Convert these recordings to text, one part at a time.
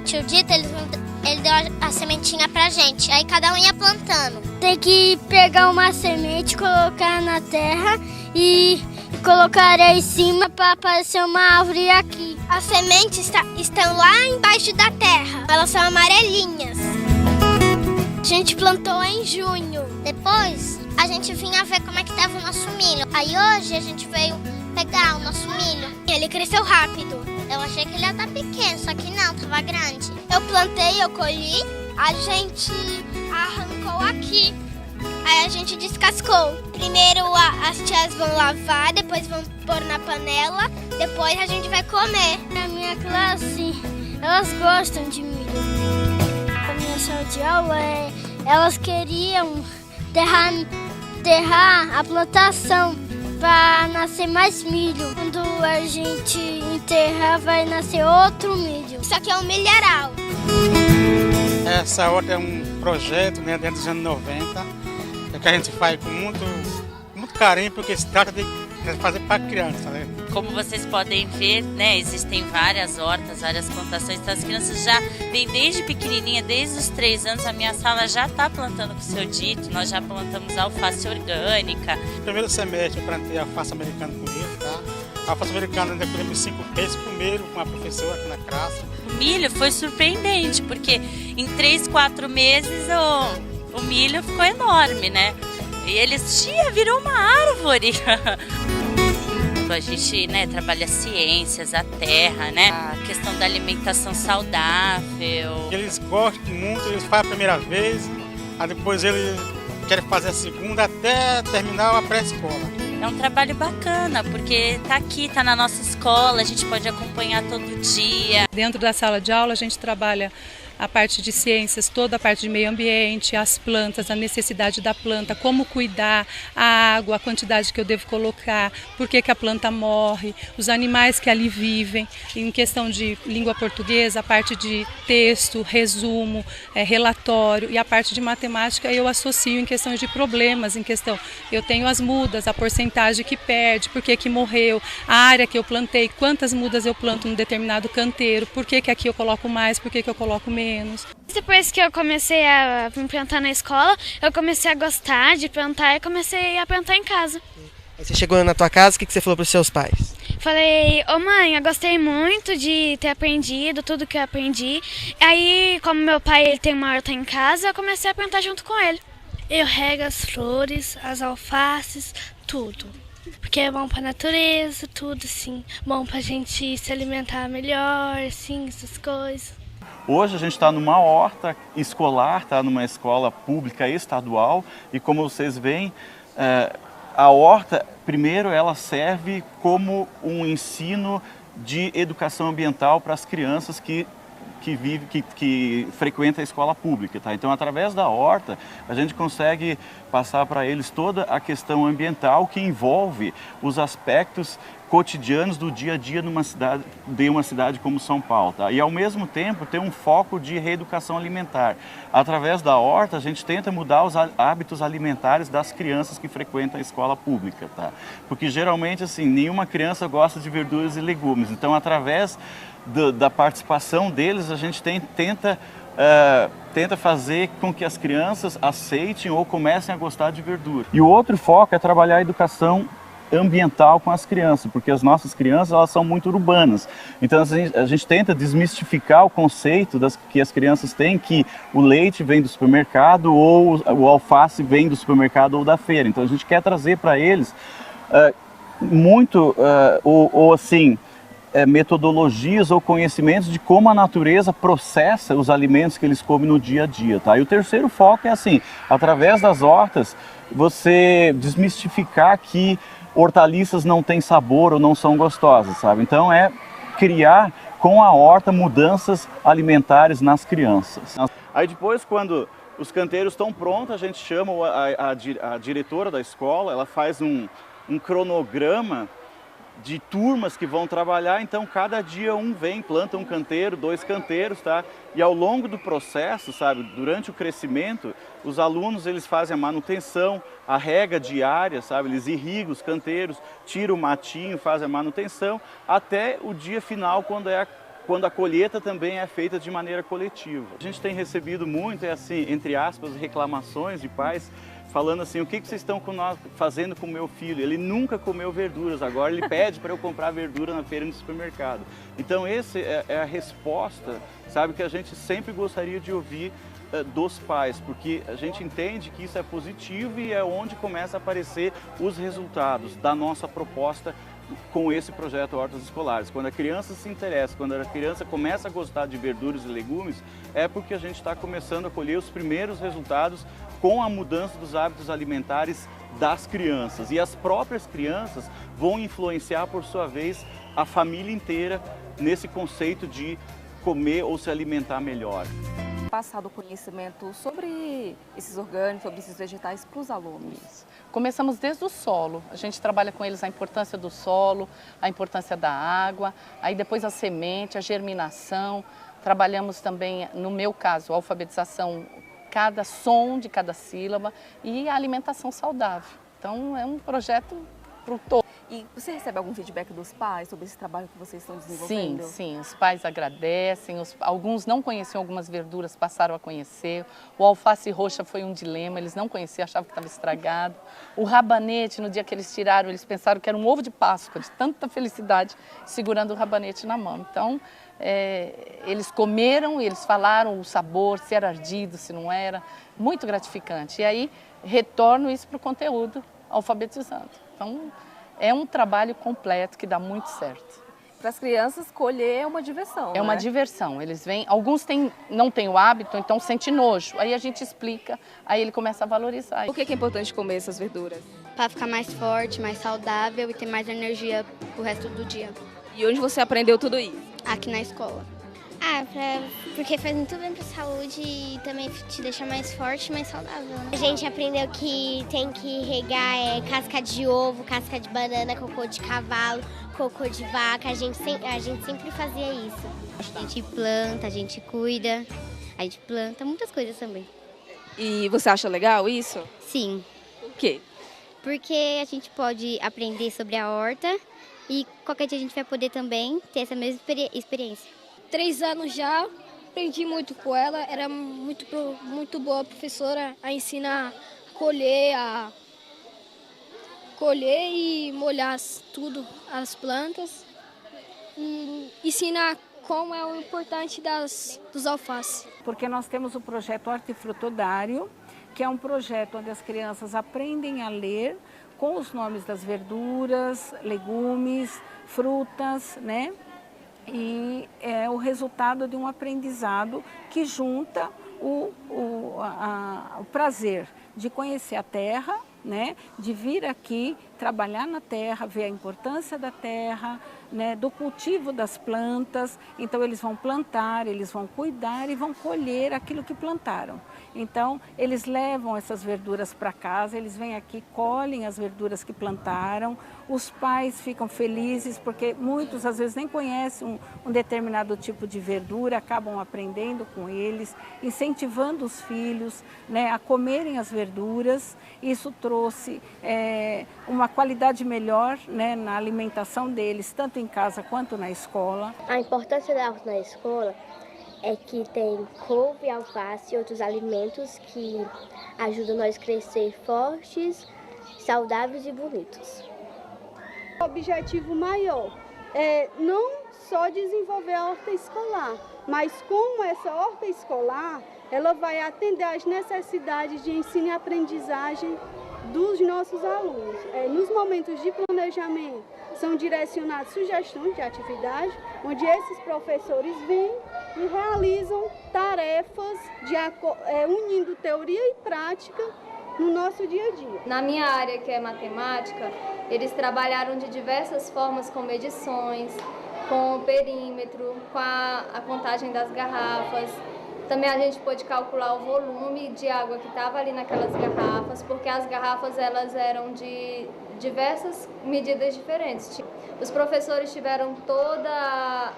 tio Dito, ele deu a sementinha pra gente. Aí cada um ia plantando. Tem que pegar uma semente, colocar na terra e colocar areia em cima para aparecer uma árvore aqui. As sementes estão lá embaixo da terra. Elas são amarelinhas. A gente plantou em junho. Depois, a gente vinha ver como é que estava o nosso milho. Aí hoje a gente veio pegar o nosso milho. Ele cresceu rápido. Eu achei que ele ia estar pequeno, só que não, estava grande. Eu plantei, eu colhi, a gente arrancou aqui. Aí a gente descascou. Primeiro as tias vão lavar, depois vão pôr na panela, depois a gente vai comer. Na minha classe, elas gostam de milho. A minha sala de aula, elas queriam enterrar a plantação para nascer mais milho. Quando a gente enterrar, vai nascer outro milho. Isso aqui é um milharal. Essa horta é um projeto, né, dentro dos anos 90, que a gente faz com muito carinho, porque se trata de fazer para criança, né? Como vocês podem ver, né, existem várias hortas, várias plantações, então as crianças já vêm desde pequenininha, desde os 3 anos, a minha sala já está plantando com o seu Dito, nós já plantamos alface orgânica. No primeiro semestre eu plantei alface americana com ele, tá? A alface americana ainda colhemos 5 pesos, primeiro com a professora aqui na classe. O milho foi surpreendente, porque em 3, 4 meses o milho ficou enorme, né? E eles, tia, virou uma árvore. A gente, né, trabalha ciências, a terra, né, a questão da alimentação saudável. Eles gostam muito, eles fazem a primeira vez, aí depois eles querem fazer a segunda até terminar a pré-escola. É um trabalho bacana, porque tá aqui, tá na nossa escola, a gente pode acompanhar todo dia. Dentro da sala de aula a gente trabalha a parte de ciências, toda a parte de meio ambiente, as plantas, a necessidade da planta, como cuidar, a água, a quantidade que eu devo colocar, por que a planta morre, os animais que ali vivem. Em questão de língua portuguesa, a parte de texto, resumo, relatório, e a parte de matemática eu associo em questões de problemas, eu tenho as mudas, a porcentagem que perde, por que morreu, a área que eu plantei, quantas mudas eu planto num determinado canteiro, por que aqui eu coloco mais, por que eu coloco menos. Depois que eu comecei a me plantar na escola, eu comecei a gostar de plantar e comecei a plantar em casa. Aí você chegou na tua casa, o que você falou para os seus pais? Falei, mãe, eu gostei muito de ter aprendido tudo que eu aprendi. Aí, como meu pai ele tem uma horta em casa, eu comecei a plantar junto com ele. Eu rego as flores, as alfaces, tudo. Porque é bom pra natureza, tudo assim. Bom pra gente se alimentar melhor, assim, essas coisas. Hoje a gente está numa horta escolar, está numa escola pública estadual e como vocês veem, a horta, primeiro, ela serve como um ensino de educação ambiental para as crianças que frequentam a escola pública. Tá? Então, através da horta, a gente consegue passar para eles toda a questão ambiental que envolve os aspectos cotidianos do dia a dia de uma cidade como São Paulo. Tá? E, ao mesmo tempo, ter um foco de reeducação alimentar. Através da horta, a gente tenta mudar os hábitos alimentares das crianças que frequentam a escola pública. Tá? Porque, geralmente, assim, nenhuma criança gosta de verduras e legumes. Então, através da participação deles, a gente tenta fazer com que as crianças aceitem ou comecem a gostar de verdura. E o outro foco é trabalhar a educação ambiental com as crianças, porque as nossas crianças elas são muito urbanas. Então a gente tenta desmistificar o conceito que as crianças têm que o leite vem do supermercado ou o alface vem do supermercado ou da feira. Então a gente quer trazer para eles metodologias ou conhecimentos de como a natureza processa os alimentos que eles comem no dia a dia. Tá? E o terceiro foco é assim, através das hortas, você desmistificar que hortaliças não têm sabor ou não são gostosas, sabe? Então é criar com a horta mudanças alimentares nas crianças. Aí depois, quando os canteiros estão prontos, a gente chama a diretora da escola, ela faz um cronograma de turmas que vão trabalhar, então cada dia um vem, planta um canteiro, 2 canteiros, tá? E ao longo do processo, sabe, durante o crescimento, os alunos eles fazem a manutenção, a rega diária, sabe, eles irrigam os canteiros, tiram o matinho, fazem a manutenção, até o dia final, quando é quando a colheita também é feita de maneira coletiva. A gente tem recebido muito, assim, entre aspas, reclamações de pais falando assim, o que vocês estão fazendo com o meu filho? Ele nunca comeu verduras, agora ele pede para eu comprar verdura na feira e no supermercado. Então essa é a resposta, sabe, que a gente sempre gostaria de ouvir dos pais, porque a gente entende que isso é positivo e é onde começa a aparecer os resultados da nossa proposta com esse projeto Hortas Escolares. Quando a criança se interessa, quando a criança começa a gostar de verduras e legumes, é porque a gente está começando a colher os primeiros resultados com a mudança dos hábitos alimentares das crianças. E as próprias crianças vão influenciar, por sua vez, a família inteira nesse conceito de comer ou se alimentar melhor. Passado o conhecimento sobre esses orgânicos, sobre esses vegetais para os alunos. Começamos desde o solo, a gente trabalha com eles a importância do solo, a importância da água, aí depois a semente, a germinação, trabalhamos também, no meu caso, a alfabetização, cada som de cada sílaba e a alimentação saudável. Então é um projeto para o todo. E você recebe algum feedback dos pais sobre esse trabalho que vocês estão desenvolvendo? Sim, os pais agradecem, alguns não conheciam algumas verduras, passaram a conhecer. O alface roxa foi um dilema, eles não conheciam, achavam que estava estragado. O rabanete, no dia que eles tiraram, eles pensaram que era um ovo de Páscoa, de tanta felicidade, segurando o rabanete na mão. Então, eles comeram e eles falaram o sabor, se era ardido, se não era, muito gratificante. E aí, retorno isso para o conteúdo, alfabetizando. Então, é um trabalho completo que dá muito certo. Para as crianças, colher é uma diversão, É uma diversão. Eles vêm, alguns não têm o hábito, então sente nojo. Aí a gente explica, aí ele começa a valorizar. Por que é importante comer essas verduras? Para ficar mais forte, mais saudável e ter mais energia pro resto do dia. E onde você aprendeu tudo isso? Aqui na escola. Porque faz muito bem para a saúde e também te deixa mais forte e mais saudável. Né? A gente aprendeu que tem que regar casca de ovo, casca de banana, cocô de cavalo, cocô de vaca. A gente sempre fazia isso. A gente planta, a gente cuida, a gente planta muitas coisas também. E você acha legal isso? Sim. Por quê? Porque a gente pode aprender sobre a horta e qualquer dia a gente vai poder também ter essa mesma experiência. 3 anos já, aprendi muito com ela, era muito boa professora a ensinar a colher e molhar tudo, as plantas, e ensinar como é o importante dos alfaces. Porque nós temos o projeto Hortifrutodário, que é um projeto onde as crianças aprendem a ler com os nomes das verduras, legumes, frutas, né? E é o resultado de um aprendizado que junta o prazer de conhecer a terra, né? De vir aqui, trabalhar na terra, ver a importância da terra, né? Do cultivo das plantas. Então eles vão plantar, eles vão cuidar e vão colher aquilo que plantaram. Então eles levam essas verduras para casa, eles vêm aqui, colhem as verduras que plantaram. Os pais ficam felizes porque muitos às vezes nem conhecem um determinado tipo de verdura, acabam aprendendo com eles, incentivando os filhos, né, a comerem as verduras. Isso trouxe uma qualidade melhor, né, na alimentação deles, tanto em casa quanto na escola. A importância da horta na escola é que tem couve, alface e outros alimentos que ajudam nós a crescer fortes, saudáveis e bonitos. O objetivo maior é não só desenvolver a horta escolar, mas como essa horta escolar, ela vai atender às necessidades de ensino e aprendizagem dos nossos alunos. Nos momentos de planejamento, são direcionadas sugestões de atividade, onde esses professores vêm e realizam tarefas unindo teoria e prática no nosso dia a dia. Na minha área, que é matemática, eles trabalharam de diversas formas com medições, com o perímetro, com a contagem das garrafas. Também a gente pôde calcular o volume de água que estava ali naquelas garrafas, porque as garrafas elas eram de diversas medidas diferentes. Os professores tiveram todo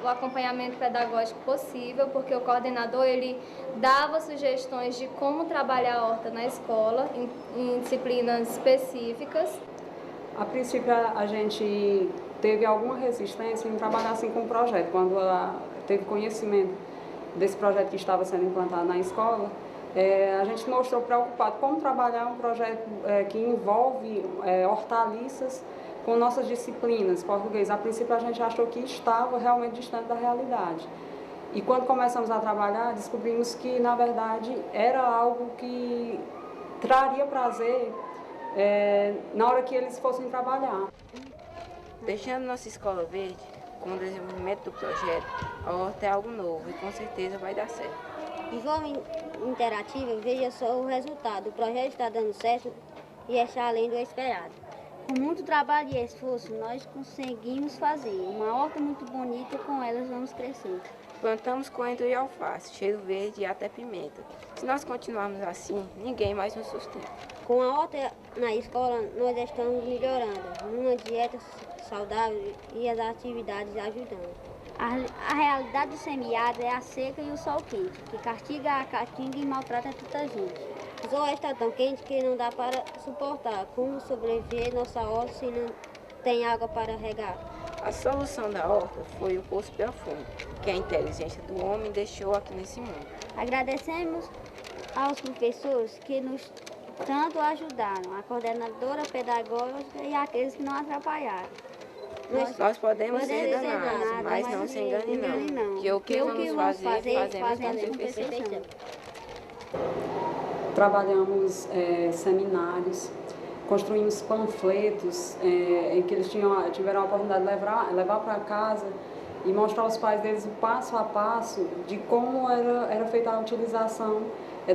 o acompanhamento pedagógico possível, porque o coordenador ele dava sugestões de como trabalhar a horta na escola, em disciplinas específicas. A princípio a gente teve alguma resistência em trabalhar assim com o projeto, quando teve conhecimento desse projeto que estava sendo implantado na escola, a gente mostrou preocupado como trabalhar um projeto que envolve hortaliças com nossas disciplinas, português. A princípio a gente achou que estava realmente distante da realidade. E quando começamos a trabalhar, descobrimos que, na verdade, era algo que traria prazer na hora que eles fossem trabalhar. Deixando nossa escola verde, com o desenvolvimento do projeto, a horta é algo novo e com certeza vai dar certo. De forma interativa, veja só o resultado. O projeto está dando certo e está além do esperado. Com muito trabalho e esforço, nós conseguimos fazer uma horta muito bonita e com elas vamos crescendo. Plantamos coentro e alface, cheiro verde e até pimenta. Se nós continuarmos assim, ninguém mais nos sustenta. Com a horta na escola, nós estamos melhorando, numa dieta saudável e as atividades ajudando. A realidade do semiárido é a seca e o sol quente, que castiga a caatinga e maltrata toda a gente. O sol está tão quente que não dá para suportar. Como sobreviver nossa horta se não tem água para regar? A solução da horta foi o poço profundo, que a inteligência do homem deixou aqui nesse mundo. Agradecemos aos professores que nos tanto ajudaram, a coordenadora pedagógica e aqueles que não atrapalharam. Nós podemos ser danados, mas não se engane não, que o que vamos fazer, fazemos com perfeição. Trabalhamos seminários, construímos panfletos em que eles tiveram a oportunidade de levar para casa e mostrar aos pais deles o passo a passo de como era feita a utilização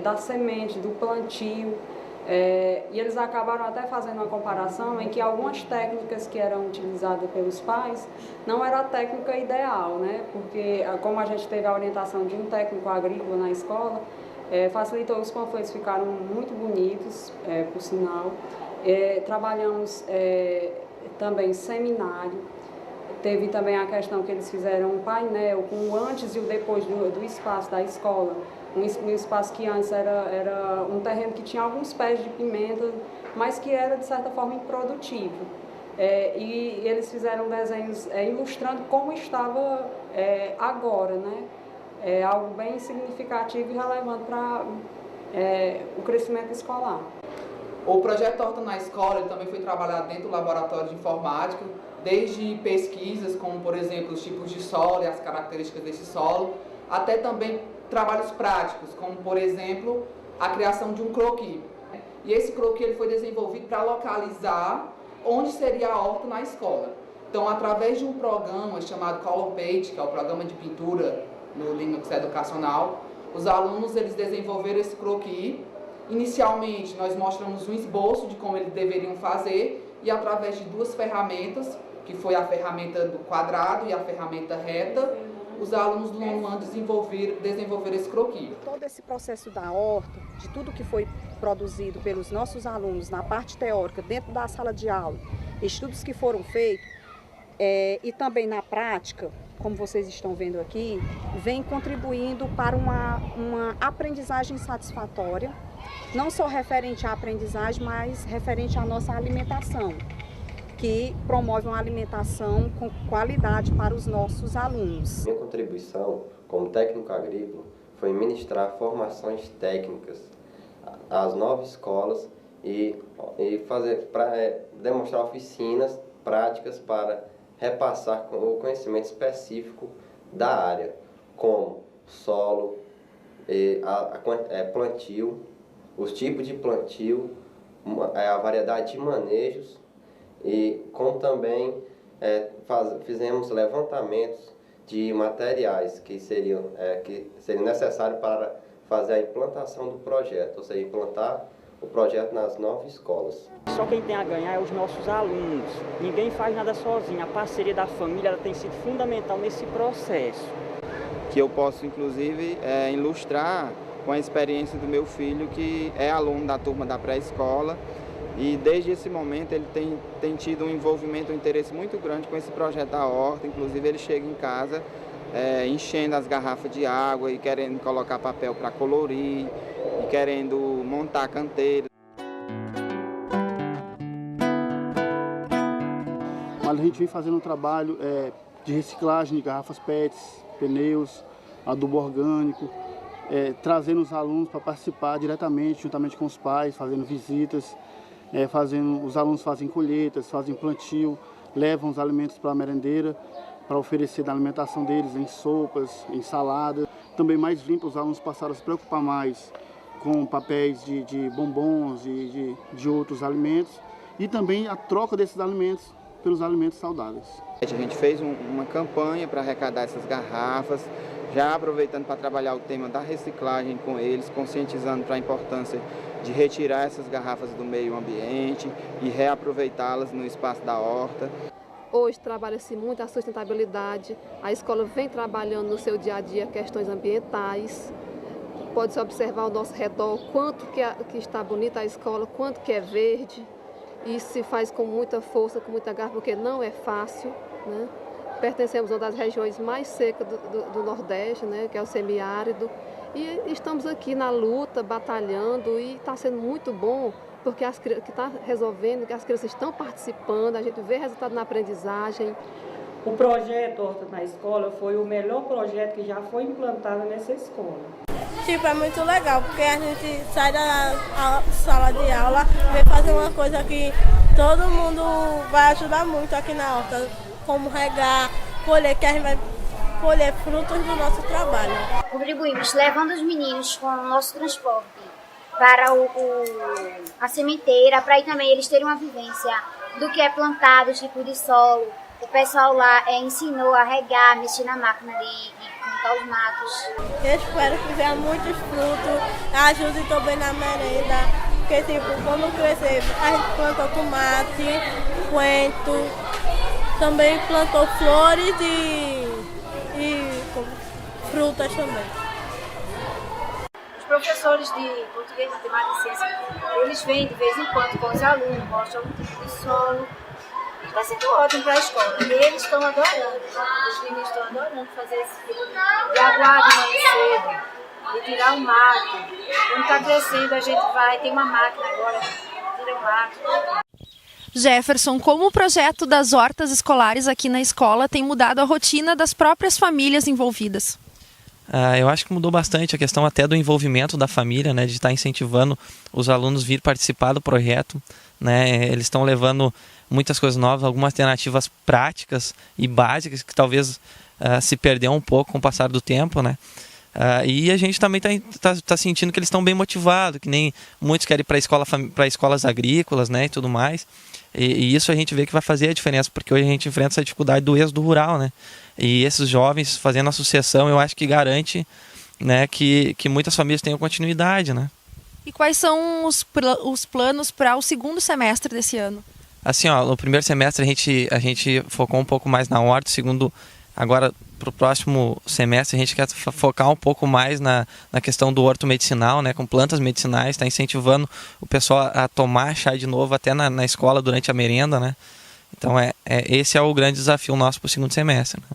da semente, do plantio. E eles acabaram até fazendo uma comparação em que algumas técnicas que eram utilizadas pelos pais não era a técnica ideal, né? Porque como a gente teve a orientação de um técnico agrícola na escola, facilitou, os panfletos ficaram muito bonitos, por sinal. Trabalhamos também seminário, teve também a questão que eles fizeram um painel com o antes e o depois do espaço da escola. Um espaço que antes era um terreno que tinha alguns pés de pimenta, mas que era, de certa forma, improdutivo. E eles fizeram desenhos ilustrando como estava agora, né? Algo bem significativo e relevante para o crescimento escolar. O projeto Horta na Escola ele também foi trabalhado dentro do laboratório de informática, desde pesquisas como, por exemplo, os tipos de solo e as características desse solo, até também trabalhos práticos, como, por exemplo, a criação de um croquis. E esse croquis ele foi desenvolvido para localizar onde seria a horta na escola. Então, através de um programa chamado Colorpage, que é o programa de pintura no Linux Educacional, os alunos eles desenvolveram esse croquis. Inicialmente, nós mostramos um esboço de como eles deveriam fazer e através de duas ferramentas, que foi a ferramenta do quadrado e a ferramenta reta, os alunos do nono ano desenvolveram esse croquis. Todo esse processo da horta, de tudo que foi produzido pelos nossos alunos na parte teórica, dentro da sala de aula, estudos que foram feitos e também na prática, como vocês estão vendo aqui, vem contribuindo para uma aprendizagem satisfatória, não só referente à aprendizagem, mas referente à nossa alimentação, que promove uma alimentação com qualidade para os nossos alunos. Minha contribuição como técnico agrícola foi ministrar formações técnicas às 9 escolas e fazer demonstrar oficinas práticas para repassar o conhecimento específico da área, como solo, plantio, os tipos de plantio, a variedade de manejos e como também fizemos levantamentos de materiais que seriam necessários para fazer a implantação do projeto, ou seja, implantar o projeto nas 9 escolas. Só quem tem a ganhar é os nossos alunos. Ninguém faz nada sozinho. A parceria da família ela tem sido fundamental nesse processo. Que eu posso, inclusive, ilustrar com a experiência do meu filho, que é aluno da turma da pré-escola. E desde esse momento ele tem tido um envolvimento, um interesse muito grande com esse projeto da horta. Inclusive ele chega em casa enchendo as garrafas de água e querendo colocar papel para colorir e querendo montar canteira. Mas a gente vem fazendo um trabalho de reciclagem de garrafas PETs, pneus, adubo orgânico, trazendo os alunos para participar diretamente, juntamente com os pais, fazendo visitas, os alunos fazem colheitas, fazem plantio, levam os alimentos para a merendeira, para oferecer da alimentação deles em sopas, em salada. Também mais limpo, os alunos passaram a se preocupar mais com papéis de bombons e de outros alimentos e também a troca desses alimentos pelos alimentos saudáveis. A gente fez uma campanha para arrecadar essas garrafas, já aproveitando para trabalhar o tema da reciclagem com eles, conscientizando para a importância de retirar essas garrafas do meio ambiente e reaproveitá-las no espaço da horta. Hoje trabalha-se muito a sustentabilidade, a escola vem trabalhando no seu dia a dia questões ambientais. Pode-se observar ao nosso redor quanto que está bonita a escola, quanto que é verde. Isso se faz com muita força, com muita garra, porque não é fácil, né? Pertencemos a uma das regiões mais secas do Nordeste, né? Que é o semiárido. E estamos aqui na luta, batalhando, e está sendo muito bom, porque que está resolvendo, que as crianças estão participando, a gente vê resultado na aprendizagem. O projeto Horta na Escola foi o melhor projeto que já foi implantado nessa escola. É muito legal, porque a gente sai da sala de aula, vem fazer uma coisa que todo mundo vai ajudar muito aqui na horta, como regar, colher, que a gente vai colher frutos do nosso trabalho. Contribuímos levando os meninos com o nosso transporte para a sementeira, para aí também eles terem uma vivência do que é plantado, o tipo de solo. O pessoal lá ensinou a regar, mexer na máquina de plantar os matos. Eu espero que venha muitos frutos, ajude também na merenda, porque quando crescer, a gente plantou tomate, coentro, também plantou flores e frutas também. Os professores de português, matemática e ciência, eles vêm de vez em quando com os alunos, mostram o tipo de solo. Está sendo ótimo para a escola. E eles estão adorando. Os meninos estão adorando fazer esse tipo de aguar de manhã cedo, de tirar o mato. Quando está crescendo, a gente tem uma máquina agora, tira o mato. Jefferson, como o projeto das hortas escolares aqui na escola tem mudado a rotina das próprias famílias envolvidas? Eu acho que mudou bastante a questão até do envolvimento da família, né, de estar incentivando os alunos a vir participar do projeto, né, eles estão levando muitas coisas novas, algumas alternativas práticas e básicas que talvez se perdeu um pouco com o passar do tempo, né. E a gente também tá sentindo que eles estão bem motivados, que nem muitos querem ir para escolas agrícolas, né, e tudo mais. E isso a gente vê que vai fazer a diferença, porque hoje a gente enfrenta essa dificuldade do êxodo rural, né. E esses jovens fazendo a sucessão, eu acho que garante, né, que muitas famílias tenham continuidade, né. E quais são os planos para o segundo semestre desse ano? Assim, no primeiro semestre a gente focou um pouco mais na horta, segundo, agora para o próximo semestre a gente quer focar um pouco mais na questão do horto medicinal, né, com plantas medicinais, está incentivando o pessoal a tomar chá de novo até na escola durante a merenda, né. Então esse é o grande desafio nosso para o segundo semestre, né?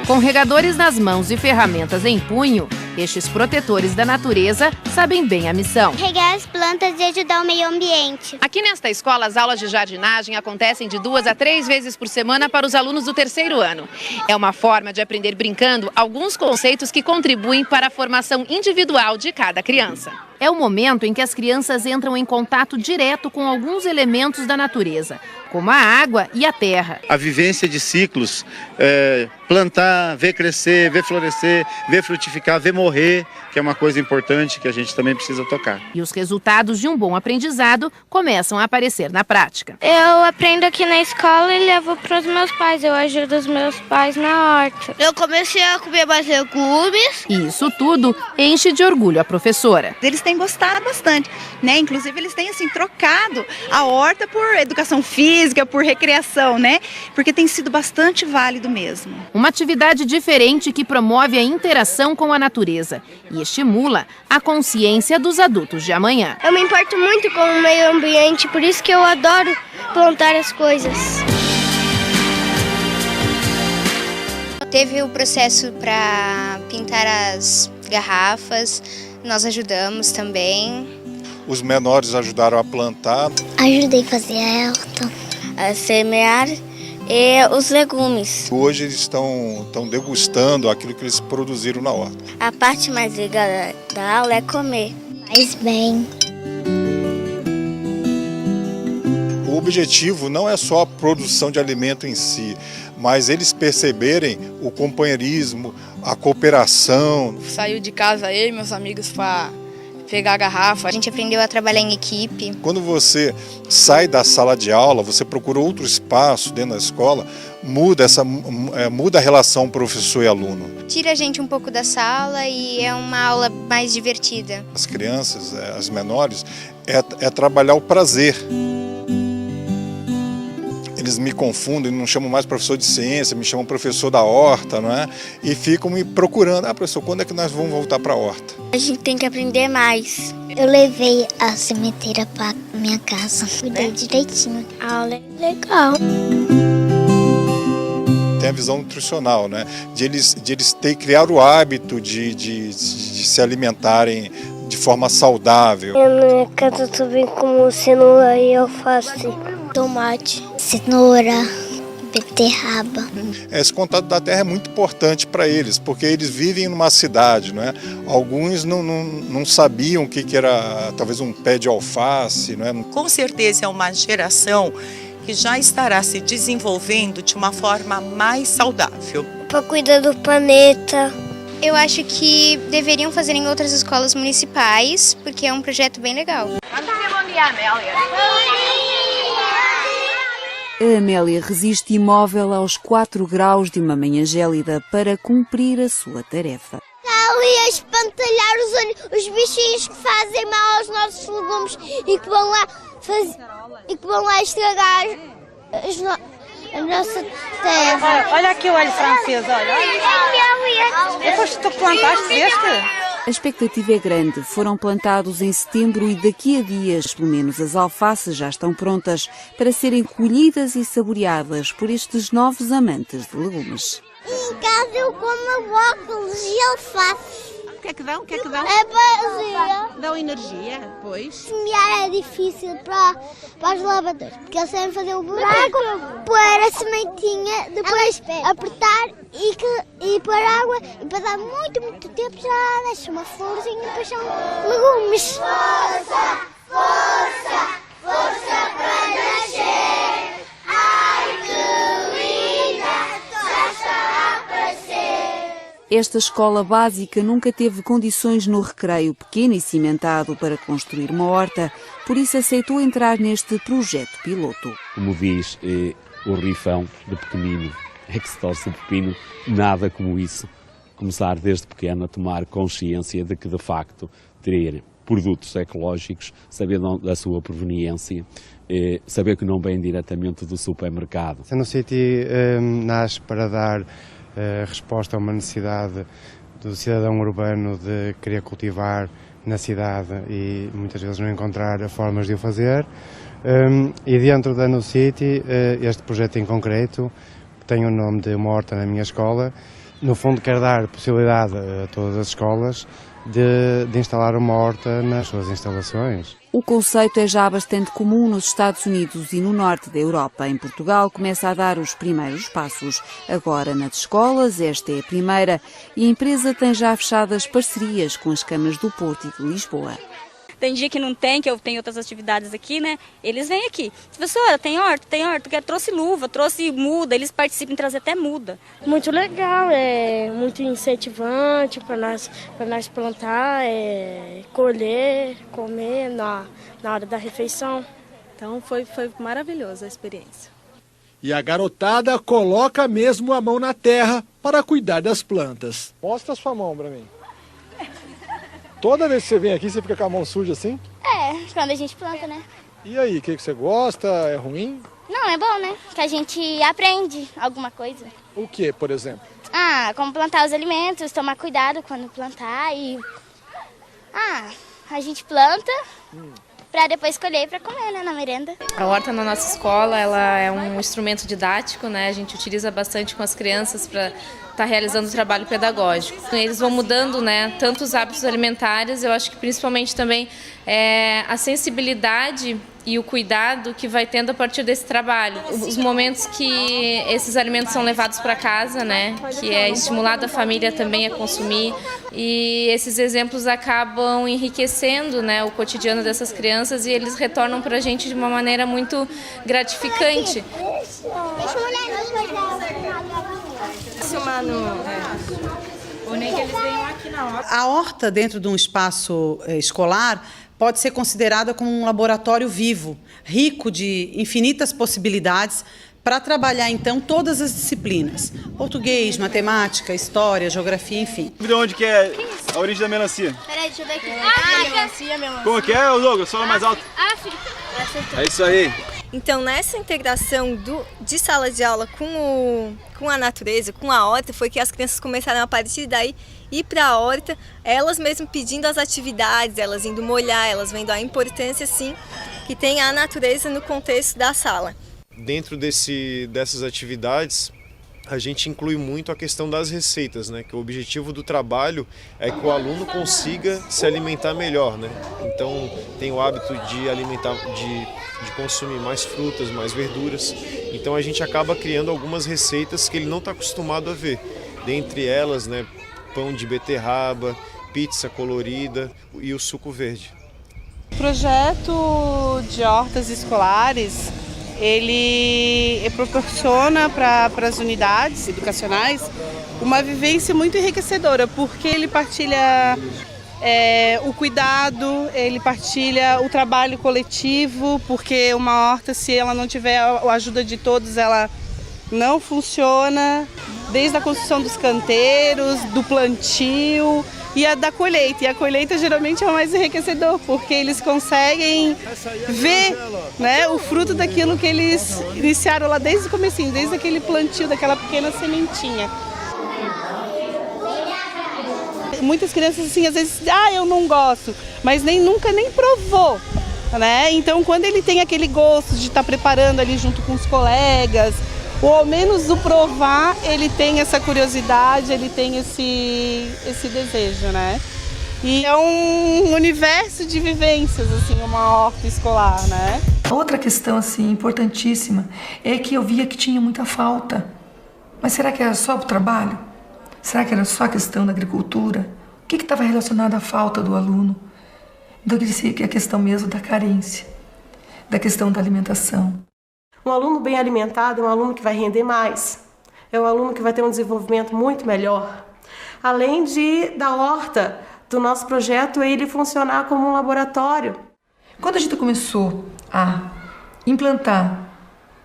Com regadores nas mãos e ferramentas em punho, estes protetores da natureza sabem bem a missão. Regar as plantas e ajudar o meio ambiente. Aqui nesta escola, as aulas de jardinagem acontecem de 2 a 3 vezes por semana para os alunos do terceiro ano. É uma forma de aprender brincando alguns conceitos que contribuem para a formação individual de cada criança. É o momento em que as crianças entram em contato direto com alguns elementos da natureza, como a água e a terra. A vivência de ciclos, plantar, ver crescer, ver florescer, ver frutificar, ver morrer, que é uma coisa importante que a gente também precisa tocar. E os resultados de um bom aprendizado começam a aparecer na prática. Eu aprendo aqui na escola e levo para os meus pais, eu ajudo os meus pais na horta. Eu comecei a comer mais legumes. E isso tudo enche de orgulho a professora. Eles têm gostado bastante, né? Inclusive eles têm assim trocado a horta por educação física, por recreação, né? Porque tem sido bastante válido mesmo. Uma atividade diferente que promove a interação com a natureza e estimula a consciência dos adultos de amanhã. Eu me importo muito com o meio ambiente, por isso que eu adoro plantar as coisas. Teve o processo para pintar as garrafas, nós ajudamos também. Os menores ajudaram a plantar. Ajudei a fazer a horta, a semear os legumes. Hoje eles estão degustando aquilo que eles produziram na horta. A parte mais legal da aula é comer. Faz bem. O objetivo não é só a produção de alimento em si, mas eles perceberem o companheirismo, a cooperação. Saiu de casa eu e meus amigos para pegar a garrafa. A gente aprendeu a trabalhar em equipe. Quando você sai da sala de aula, você procura outro espaço dentro da escola, muda a relação professor e aluno. Tira a gente um pouco da sala e é uma aula mais divertida. As crianças, as menores, é trabalhar o prazer. Eles me confundem, não chamam mais professor de ciência, me chamam professor da horta, não é? E ficam me procurando. Professor, quando é que nós vamos voltar para a horta? A gente tem que aprender mais. Eu levei a sementeira para minha casa. Cuidei direitinho. A aula é legal. Tem a visão nutricional, né? De eles criar o hábito de se alimentarem de forma saudável. Na minha casa também como cenoura e alface, tomate, cenoura, beterraba. Esse contato da terra é muito importante para eles, porque eles vivem numa cidade, não é? Alguns não sabiam o que era talvez um pé de alface, não é? Com certeza é uma geração que já estará se desenvolvendo de uma forma mais saudável. Para cuidar do planeta. Eu acho que deveriam fazer em outras escolas municipais, porque é um projeto bem legal. Bom dia, Amélia. A Amélia resiste imóvel aos 4 graus de uma manhã gélida para cumprir a sua tarefa. Está ali a espantalhar os bichinhos que fazem mal aos nossos legumes e que vão lá estragar a nossa terra. Olha aqui o alho francês, olha. Depois tu plantaste este? A expectativa é grande. Foram plantados em setembro e daqui a dias, pelo menos, as alfaces já estão prontas para serem colhidas e saboreadas por estes novos amantes de legumes. Em casa eu como brócolis e alface. O que é que dão? O que é que dão? É vazia. Dão energia, pois. Semear é difícil para os lavadores, porque eles sabem fazer o buraco, pôr a sementinha, depois apertar e pôr água, e passar muito tempo já deixa uma florzinha e depois são legumes. Força, força, força para nascer. Ai que linda, já está a aparecer. Esta escola básica nunca teve condições no recreio pequeno e cimentado para construir uma horta, por isso aceitou entrar neste projeto piloto. Como diz o rifão de pequenino, é que se torce o pepino, nada como isso. Começar desde pequeno a tomar consciência de que, de facto, ter produtos ecológicos, saber da sua proveniência, saber que não vem diretamente do supermercado. A Nocity nasce para dar resposta a uma necessidade do cidadão urbano de querer cultivar na cidade e muitas vezes não encontrar formas de o fazer. E dentro da Nocity, este projeto em concreto, que tem o nome de Uma Horta na Minha Escola, no fundo quer dar possibilidade a todas as escolas de instalar uma horta nas suas instalações. O conceito é já bastante comum nos Estados Unidos e no norte da Europa. Em Portugal começa a dar os primeiros passos. Agora nas escolas, esta é a primeira, e a empresa tem já fechadas parcerias com as câmaras do Porto e de Lisboa. Tem dia que não tem, que eu tenho outras atividades aqui, né? Eles vêm aqui. Professora, tem horta? Tem horta. Trouxe luva, trouxe muda, eles participam em trazer até muda. Muito legal, é muito incentivante para nós plantar, colher, comer na hora da refeição. Então foi maravilhosa a experiência. E a garotada coloca mesmo a mão na terra para cuidar das plantas. Mostra a sua mão para mim. Toda vez que você vem aqui, você fica com a mão suja assim? Quando a gente planta, né? E aí, o que você gosta? É ruim? Não, é bom, né? Que a gente aprende alguma coisa. O que, por exemplo? Como plantar os alimentos, tomar cuidado quando plantar e... a gente planta para depois colher para comer, né, na merenda. A horta na nossa escola, ela é um instrumento didático, né? A gente utiliza bastante com as crianças para estar realizando o trabalho pedagógico. Eles vão mudando, né, tanto os hábitos alimentares, eu acho que principalmente também a sensibilidade e o cuidado que vai tendo a partir desse trabalho. Os momentos que esses alimentos são levados para casa, né, que é estimulado a família também a consumir, e esses exemplos acabam enriquecendo, né, o cotidiano dessas crianças, e eles retornam para a gente de uma maneira muito gratificante. A horta dentro de um espaço escolar pode ser considerada como um laboratório vivo, rico de infinitas possibilidades para trabalhar, então, todas as disciplinas. Português, matemática, história, geografia, enfim. De onde que é a origem da melancia? Peraí, deixa eu ver aqui. Melancia. Como que é, Douglas? Fala mais alto. África. É isso aí. Então, nessa integração de sala de aula com a natureza, com a horta, foi que as crianças começaram a partir daí ir para a horta, elas mesmas pedindo as atividades, elas indo molhar, elas vendo a importância, sim, que tem a natureza no contexto da sala. Dentro dessas atividades, a gente inclui muito a questão das receitas, né? Que o objetivo do trabalho é que o aluno consiga se alimentar melhor, né? Então, tem o hábito de consumir mais frutas, mais verduras. Então, a gente acaba criando algumas receitas que ele não está acostumado a ver. Dentre elas, né, pão de beterraba, pizza colorida e o suco verde. O projeto de hortas escolares, ele proporciona para as unidades educacionais uma vivência muito enriquecedora, porque ele partilha o cuidado, ele partilha o trabalho coletivo, porque uma horta, se ela não tiver a ajuda de todos, ela não funciona, desde a construção dos canteiros, do plantio e a da colheita. E a colheita geralmente é o mais enriquecedor, porque eles conseguem ver, né, o fruto daquilo que eles iniciaram lá desde o comecinho, desde aquele plantio, daquela pequena sementinha. Muitas crianças assim, às vezes, eu não gosto, mas nunca nem provou, né? Então, quando ele tem aquele gosto de estar preparando ali junto com os colegas, ou ao menos o provar, ele tem essa curiosidade, ele tem esse desejo, né? E é um universo de vivências, assim, uma horta escolar, né? Outra questão, assim, importantíssima, é que eu via que tinha muita falta. Mas será que era só o trabalho? Será que era só a questão da agricultura? O que estava relacionado à falta do aluno? Então, eu disse que é a questão mesmo da carência, da questão da alimentação. Um aluno bem alimentado é um aluno que vai render mais, é um aluno que vai ter um desenvolvimento muito melhor. Além da horta do nosso projeto, ele funcionar como um laboratório. Quando a gente começou a implantar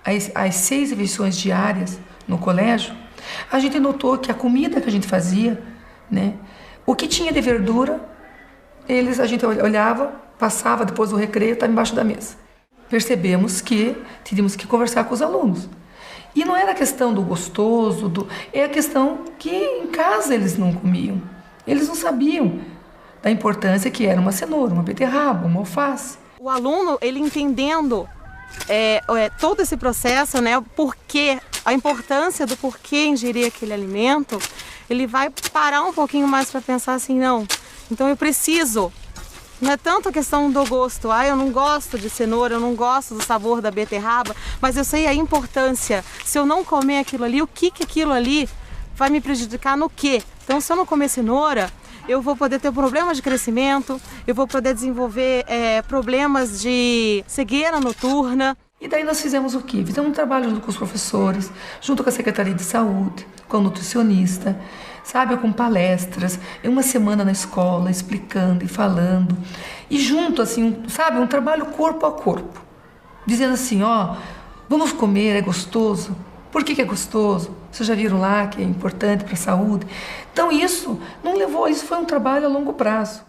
as 6 refeições diárias no colégio, a gente notou que a comida que a gente fazia, né, o que tinha de verdura, a gente olhava, passava depois do recreio, estava embaixo da mesa. Percebemos que teríamos que conversar com os alunos. E não era a questão do gostoso, é a questão que em casa eles não comiam. Eles não sabiam da importância que era uma cenoura, uma beterraba, uma alface. O aluno, ele entendendo todo esse processo, né, a importância do porquê ingerir aquele alimento, ele vai parar um pouquinho mais para pensar assim, não, então eu preciso. Não é tanto a questão do gosto, eu não gosto de cenoura, eu não gosto do sabor da beterraba, mas eu sei a importância. Se eu não comer aquilo ali, o que aquilo ali vai me prejudicar no quê? Então, se eu não comer cenoura, eu vou poder ter problemas de crescimento, eu vou poder desenvolver problemas de cegueira noturna. E daí nós fizemos o quê? Fizemos um trabalho junto com os professores, junto com a Secretaria de Saúde, com o nutricionista, com palestras, uma semana na escola, explicando e falando. E junto, assim, um trabalho corpo a corpo. Dizendo assim, vamos comer, é gostoso. Por que é gostoso? Vocês já viram lá que é importante para a saúde? Então isso foi um trabalho a longo prazo.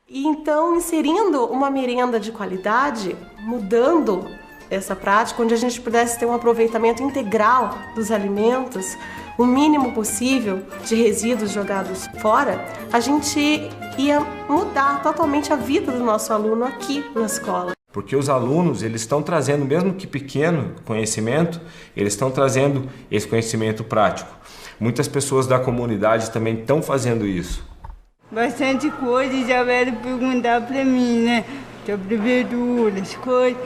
E então, inserindo uma merenda de qualidade, mudando essa prática, onde a gente pudesse ter um aproveitamento integral dos alimentos, o mínimo possível de resíduos jogados fora, a gente ia mudar totalmente a vida do nosso aluno aqui na escola. Porque os alunos, eles estão trazendo, mesmo que pequeno conhecimento, eles estão trazendo esse conhecimento prático. Muitas pessoas da comunidade também estão fazendo isso. Bastante coisa já vieram perguntar para mim, né? Sobre verduras, coisas.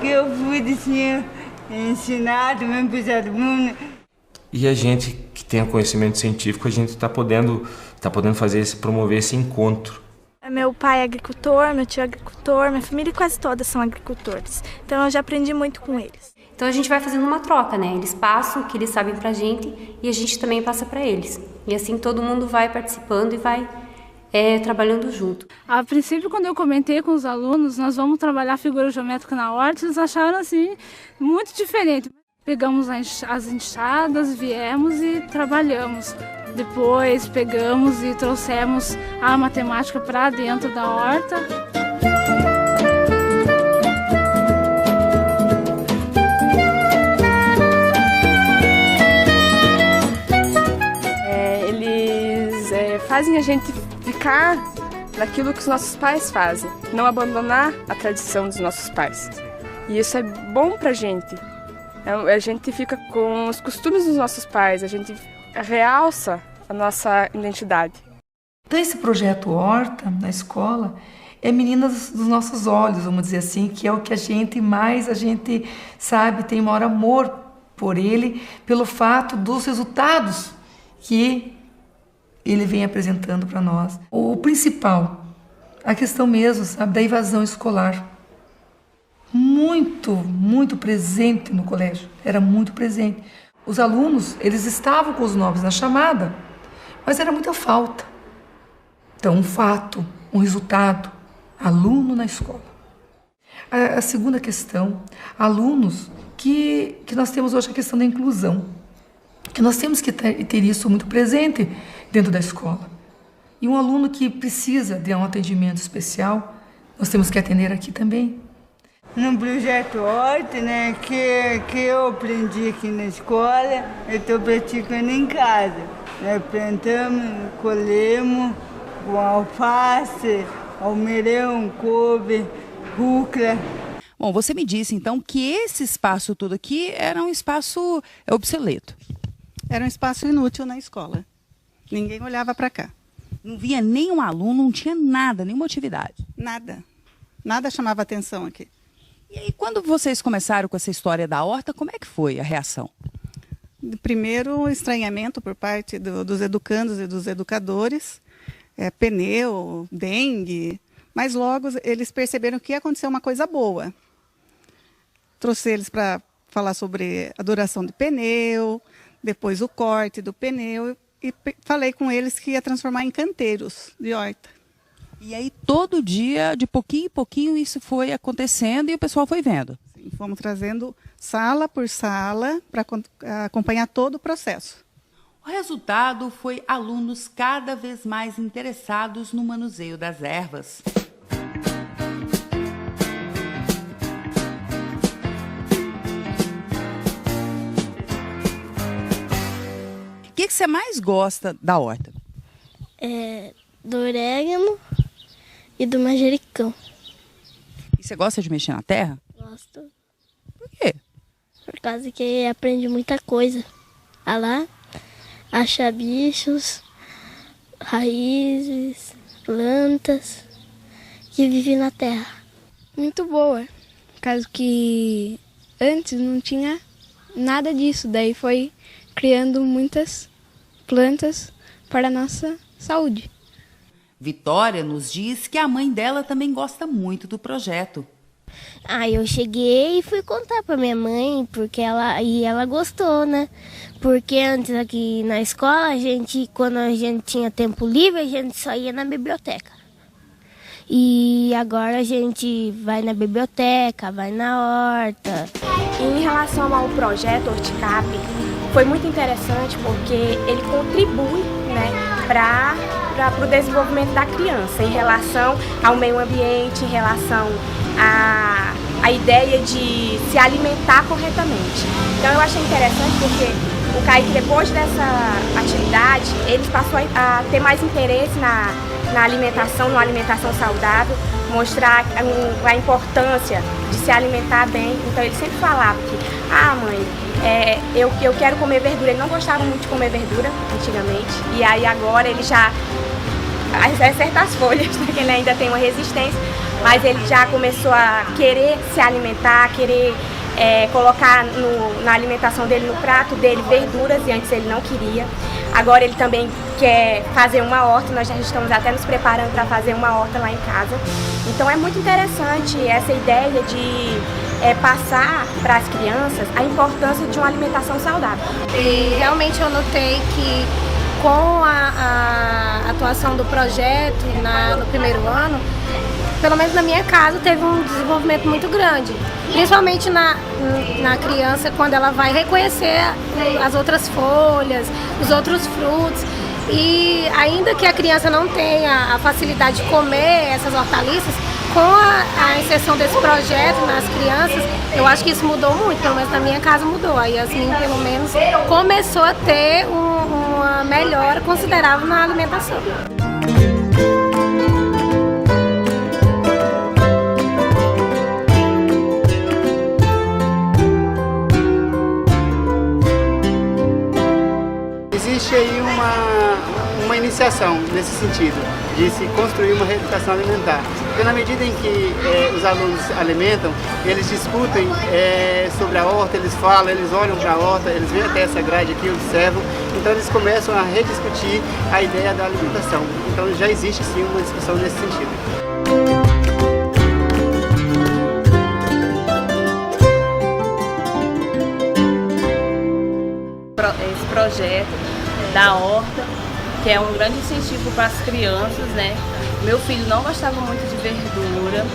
que eu pude ser ensinado mesmo para os alunos. E a gente que tem o conhecimento científico, a gente está podendo promover esse encontro. Meu pai é agricultor, meu tio é agricultor, minha família quase todas são agricultores. Então eu já aprendi muito com eles. Então a gente vai fazendo uma troca, né? Eles passam o que eles sabem pra gente e a gente também passa pra eles. E assim todo mundo vai participando e vai trabalhando junto. A princípio, quando eu comentei com os alunos, nós vamos trabalhar figura geométrica na horta, eles acharam assim muito diferente. Pegamos as enxadas, viemos e trabalhamos. Depois pegamos e trouxemos a matemática para dentro da horta. Eles fazem a gente ficar naquilo que os nossos pais fazem, não abandonar a tradição dos nossos pais. E isso é bom pra gente. A gente fica com os costumes dos nossos pais, a gente realça a nossa identidade. Então esse projeto Horta na escola é Meninas dos Nossos Olhos, vamos dizer assim, que é o que a gente sabe, tem maior amor por ele, pelo fato dos resultados que ele vem apresentando para nós. O principal, a questão mesmo, sabe, da evasão escolar. Muito presente no colégio, era muito presente. Os alunos, eles estavam com os nomes na chamada, mas era muita falta. Então, um fato, um resultado, aluno na escola. A segunda questão, alunos que nós temos hoje a questão da inclusão, que nós temos que ter isso muito presente dentro da escola. E um aluno que precisa de um atendimento especial, nós temos que atender aqui também. No projeto Horta, né, que eu aprendi aqui na escola, eu estou praticando em casa. Plantamos, colhemos com alface, almeirão, couve, rúcula. Bom, você me disse então que esse espaço todo aqui era um espaço obsoleto. Era um espaço inútil na escola. Ninguém olhava para cá. Não via nenhum aluno, não tinha nada, nenhuma atividade. Nada. Nada chamava atenção aqui. E aí, quando vocês começaram com essa história da horta, como é que foi a reação? Primeiro, estranhamento por parte dos educandos e dos educadores, pneu, dengue, mas logo eles perceberam que ia acontecer uma coisa boa. Trouxe eles para falar sobre a duração do pneu, depois o corte do pneu, e falei com eles que ia transformar em canteiros de horta. E aí, todo dia, de pouquinho em pouquinho, isso foi acontecendo e o pessoal foi vendo? Sim, fomos trazendo sala por sala para acompanhar todo o processo. O resultado foi alunos cada vez mais interessados no manuseio das ervas. O que você mais gosta da horta? Do orégano e do manjericão. E você gosta de mexer na terra? Gosto. Por quê? Por causa que aprende muita coisa. A lá, achar bichos, raízes, plantas que vivem na terra. Muito boa. Por causa que antes não tinha nada disso. Daí foi criando muitas plantas para a nossa saúde. Vitória nos diz que a mãe dela também gosta muito do projeto. Eu cheguei e fui contar para minha mãe, porque ela gostou, né? Porque antes aqui na escola, quando a gente tinha tempo livre, a gente só ia na biblioteca. E agora a gente vai na biblioteca, vai na horta. Em relação ao projeto Horticap, foi muito interessante porque ele contribui, né, para o desenvolvimento da criança em relação ao meio ambiente, em relação à ideia de se alimentar corretamente. Então eu achei interessante porque o Kaique, depois dessa atividade, ele passou a ter mais interesse na alimentação, numa alimentação saudável, mostrar a importância de se alimentar bem. Então ele sempre falava que, mãe, eu quero comer verdura. Ele não gostava muito de comer verdura antigamente, e aí agora ele já certas folhas, né, que ele ainda tem uma resistência, mas ele já começou a querer se alimentar, querer colocar na alimentação dele, no prato dele, verduras, e antes ele não queria. Agora ele também quer fazer uma horta, nós já estamos até nos preparando para fazer uma horta lá em casa. Então é muito interessante essa ideia de passar para as crianças a importância de uma alimentação saudável. E realmente eu notei que com a atuação do projeto no primeiro ano, pelo menos na minha casa, teve um desenvolvimento muito grande. Principalmente na criança, quando ela vai reconhecer as outras folhas, os outros frutos. E ainda que a criança não tenha a facilidade de comer essas hortaliças, com a inserção desse projeto nas crianças, eu acho que isso mudou muito, pelo menos na minha casa mudou. A Yasmin, pelo menos, começou a ter uma melhora considerável na alimentação. Existe aí uma iniciação nesse sentido, de se construir uma reeducação alimentar. Porque na medida em que os alunos se alimentam, eles discutem sobre a horta, eles falam, eles olham para a horta, eles vêm até essa grade aqui, observam, então eles começam a rediscutir a ideia da alimentação. Então já existe sim uma discussão nesse sentido. Esse projeto da horta, que é um grande incentivo para as crianças, né? Meu filho não gostava muito de verdura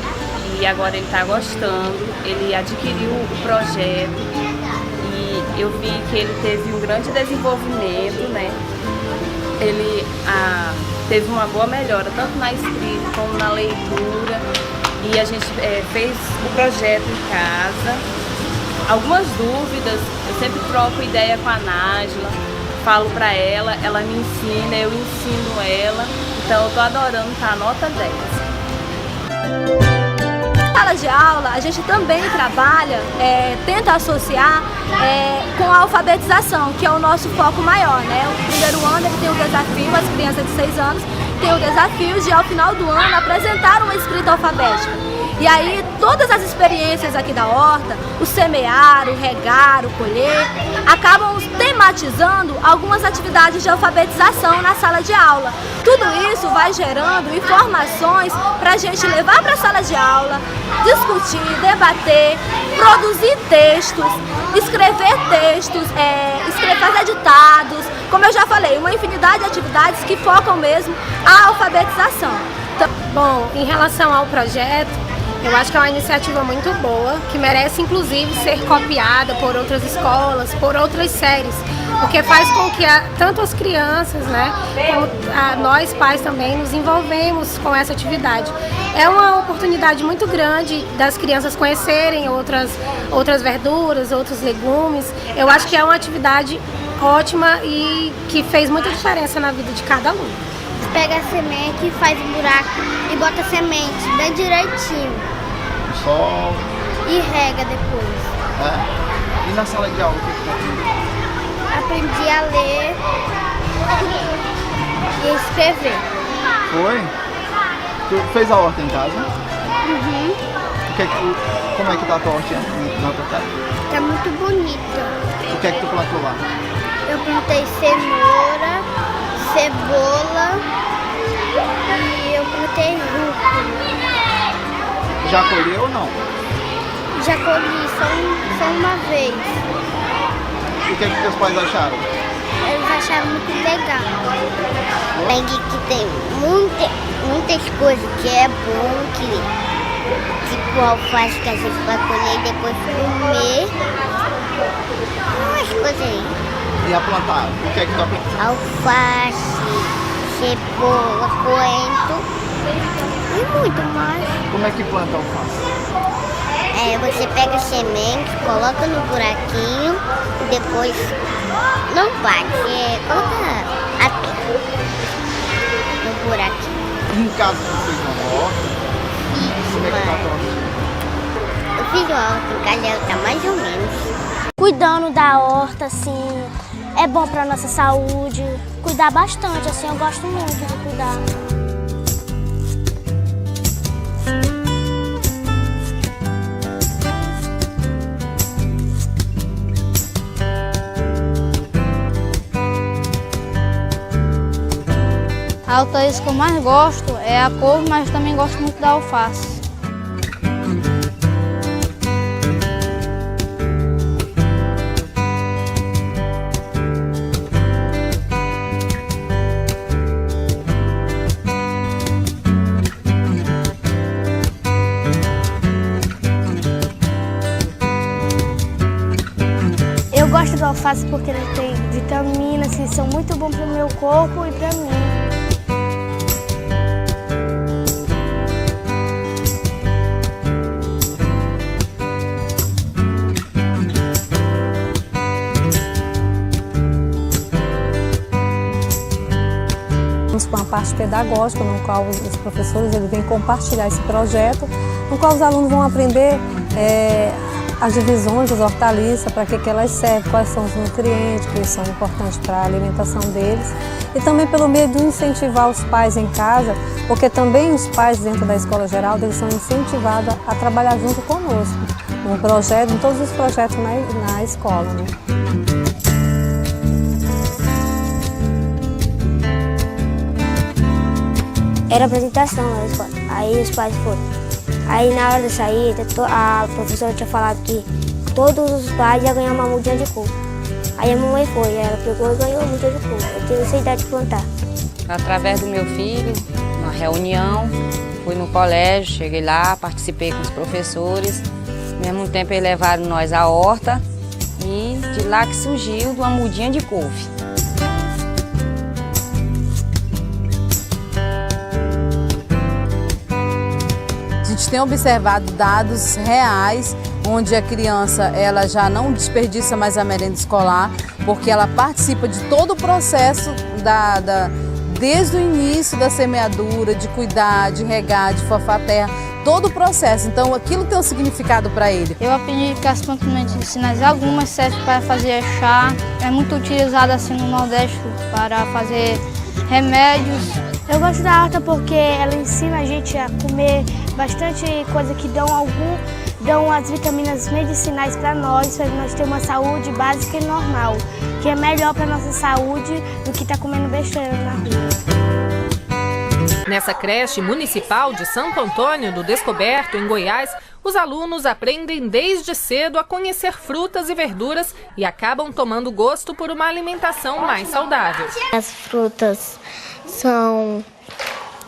e agora ele está gostando. Ele adquiriu o projeto e eu vi que ele teve um grande desenvolvimento, né? Ele teve uma boa melhora, tanto na escrita como na leitura, e a gente fez o projeto em casa. Algumas dúvidas, eu sempre troco ideia com a Nájila, falo para ela, ela me ensina, eu ensino ela, então eu tô adorando, tá? Nota 10. Na sala de aula, a gente também trabalha, tenta associar com a alfabetização, que é o nosso foco maior, né? O primeiro ano ele tem o desafio, as crianças de 6 anos têm o desafio de, ao final do ano, apresentar uma escrita alfabética. E aí, todas as experiências aqui da horta, o semear, o regar, o colher, acabam tematizando algumas atividades de alfabetização na sala de aula. Tudo isso vai gerando informações para a gente levar para a sala de aula, discutir, debater, produzir textos, escrever textos, fazer ditados, como eu já falei, uma infinidade de atividades que focam mesmo a alfabetização. Bom, em relação ao projeto, eu acho que é uma iniciativa muito boa, que merece inclusive ser copiada por outras escolas, por outras séries, porque faz com que tanto as crianças, né, como nós pais também nos envolvemos com essa atividade. É uma oportunidade muito grande das crianças conhecerem outras verduras, outros legumes. Eu acho que é uma atividade ótima e que fez muita diferença na vida de cada aluno. Pega a semente, faz um buraco e bota a semente bem direitinho. Só... E rega depois. E na sala de aula, o que você aprendeu? Aprendi a ler e escrever. Foi? Tu fez a horta em casa? Uhum. Como é que tá a tua horta na tua casa? Tá muito bonita. O que é que tu plantou lá? Eu plantei cenoura, cebola e eu plantei rúcula. Já colheu ou não? Já colhi só uma vez. E o que é que teus pais acharam? Eles acharam muito legal. Peguei que tem muitas coisas que é bom, tipo alface que a gente vai colher e depois comer. Umas coisas aí. E a plantar? O que é que tu plantou? Alface, cebola, coentro e muito mais. Como é que planta alface? Você pega a semente, coloca no buraquinho e depois não bate, coloca a terra no buraquinho. Em casa você fez uma horta? Isso, como é que tá a tua horta? Eu fiz uma horta em casa, ela tá mais ou menos. Cuidando da horta, assim, é bom pra nossa saúde. Cuidar bastante, assim, eu gosto muito de cuidar. A hortaliça que eu mais gosto é a couve, mas também gosto muito da alface. Eu gosto da alface porque ele tem vitaminas que são muito bons para o meu corpo e para mim. Com a parte pedagógica, no qual os professores vêm compartilhar esse projeto, no qual os alunos vão aprender as divisões das hortaliças, para que elas servem, quais são os nutrientes que são importantes para a alimentação deles. E também pelo meio de incentivar os pais em casa, porque também os pais dentro da Escola Geraldo, eles são incentivados a trabalhar junto conosco, no projeto, em todos os projetos na escola, né? Era apresentação na escola, aí os pais foram. Aí na hora de sair, a professora tinha falado que todos os pais iam ganhar uma mudinha de couve. Aí a mamãe foi, ela pegou e ganhou uma mudinha de couve. Eu tive essa ideia de plantar. Através do meu filho, uma reunião, fui no colégio, cheguei lá, participei com os professores. Ao mesmo tempo eles levaram nós à horta e de lá que surgiu uma mudinha de couve. A gente tem observado dados reais, onde a criança ela já não desperdiça mais a merenda escolar, porque ela participa de todo o processo desde o início da semeadura, de cuidar, de regar, de fofar a terra, todo o processo. Então aquilo tem um significado para ele. Eu aprendi que as plantas medicinais, algumas servem para fazer chá, é muito utilizada assim no Nordeste para fazer remédios. Eu gosto da horta porque ela ensina a gente a comer bastante coisa que dão as vitaminas medicinais para nós ter uma saúde básica e normal, que é melhor para nossa saúde do que estar comendo besteira na rua. Nessa creche municipal de Santo Antônio do Descoberto, em Goiás, os alunos aprendem desde cedo a conhecer frutas e verduras e acabam tomando gosto por uma alimentação mais saudável. As frutas são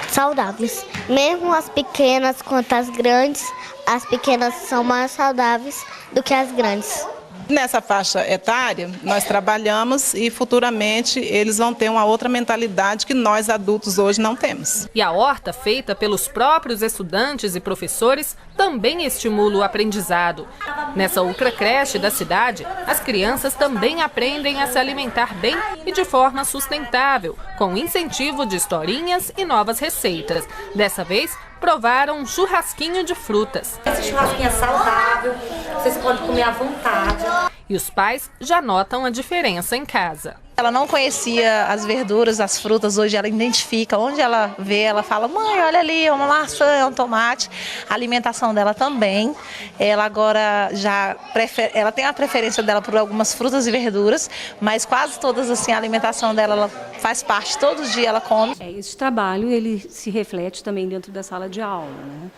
saudáveis, mesmo as pequenas quanto as grandes, as pequenas são mais saudáveis do que as grandes. Nessa faixa etária, nós trabalhamos e futuramente eles vão ter uma outra mentalidade que nós adultos hoje não temos. E a horta, feita pelos próprios estudantes e professores, também estimula o aprendizado. Nessa outra creche da cidade, as crianças também aprendem a se alimentar bem e de forma sustentável, com incentivo de historinhas e novas receitas. Dessa vez, provaram um churrasquinho de frutas. Esse churrasquinho é saudável, vocês podem comer à vontade. E os pais já notam a diferença em casa. Ela não conhecia as verduras, as frutas, hoje ela identifica. Onde ela vê, ela fala, mãe, olha ali, é uma maçã, é um tomate. A alimentação dela também. Ela agora já ela tem a preferência dela por algumas frutas e verduras, mas quase todas assim, a alimentação dela ela faz parte, todo dia ela come. Esse trabalho ele se reflete também dentro da sala de aula, né?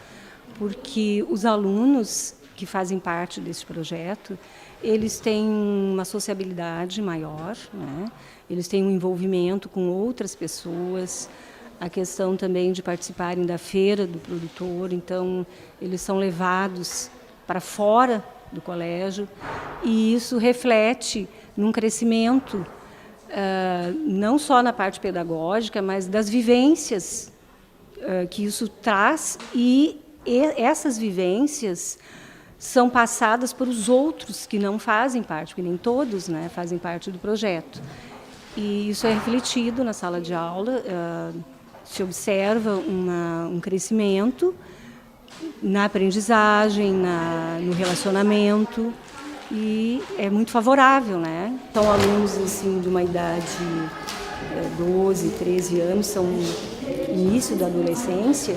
Porque os alunos que fazem parte desse projeto, eles têm uma sociabilidade maior, né? Eles têm um envolvimento com outras pessoas, a questão também de participarem da feira do produtor, então eles são levados para fora do colégio e isso reflete num crescimento, não só na parte pedagógica, mas das vivências que isso traz e essas vivências são passadas por os outros que não fazem parte, porque nem todos, né, fazem parte do projeto. E isso é refletido na sala de aula, se observa um crescimento na aprendizagem, no relacionamento, e é muito favorável, né? São alunos assim, de uma idade 12, 13 anos, são início da adolescência,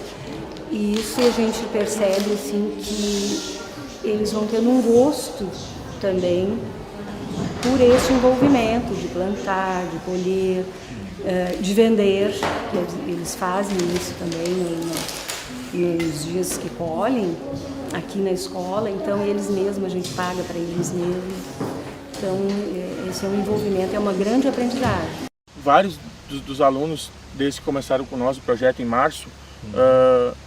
e isso a gente percebe assim, que eles vão tendo um gosto também por esse envolvimento de plantar, de colher, de vender, que eles fazem isso também nos dias que colhem aqui na escola, então eles mesmos, a gente paga para eles mesmos. Então, esse é um envolvimento, é uma grande aprendizagem. Vários dos alunos, desde que começaram com nós o projeto em março,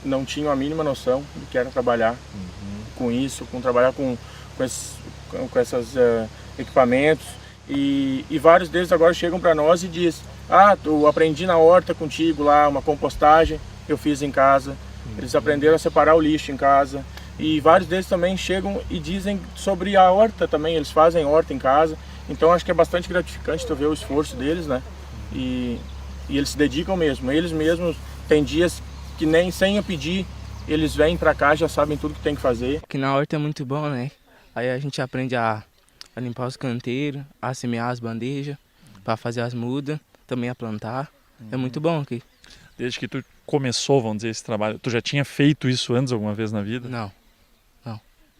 não tinham a mínima noção do que era trabalhar com isso, trabalhar com esses equipamentos. E vários deles agora chegam para nós e dizem: eu aprendi na horta contigo lá, uma compostagem eu fiz em casa. Eles aprenderam a separar o lixo em casa. E vários deles também chegam e dizem sobre a horta também, eles fazem horta em casa. Então acho que é bastante gratificante tu ver o esforço deles, né? E eles se dedicam mesmo. Eles mesmos têm dias que nem sem eu pedir, eles vêm pra cá, já sabem tudo que tem que fazer. Aqui na horta é muito bom, né? Aí a gente aprende a limpar os canteiros, a semear as bandejas, para fazer as mudas, também a plantar. É muito bom aqui. Desde que tu começou, vamos dizer, esse trabalho, tu já tinha feito isso antes alguma vez na vida? Não.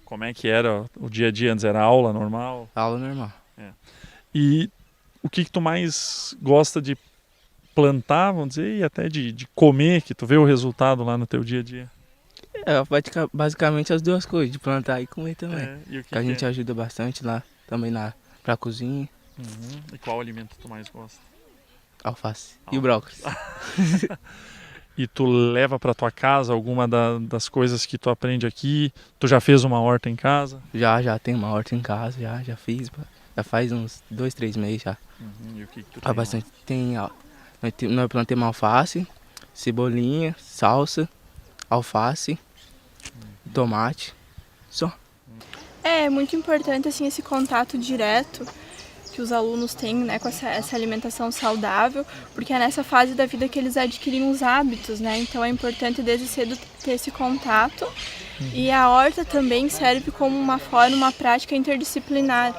Como é que era o dia a dia antes? Era aula normal? Aula normal. E o que tu mais gosta de plantar, vamos dizer, e até de comer, que tu vê o resultado lá no teu dia a dia? Basicamente as duas coisas, de plantar e comer também. E o que a gente ajuda bastante lá, também pra cozinha. E qual alimento tu mais gosta? Alface e o brócolis. E tu leva para tua casa alguma das coisas que tu aprende aqui? Tu já fez uma horta em casa? Já tem uma horta em casa, já fiz. Já faz uns 2, 3 meses já. E o que tu tem? Bastante. Nós plantamos alface, cebolinha, salsa, alface, tomate, só. É muito importante assim esse contato direto que os alunos têm, né, com essa alimentação saudável, porque é nessa fase da vida que eles adquirem os hábitos, né? Então é importante desde cedo ter esse contato. E a horta também serve como uma prática interdisciplinar.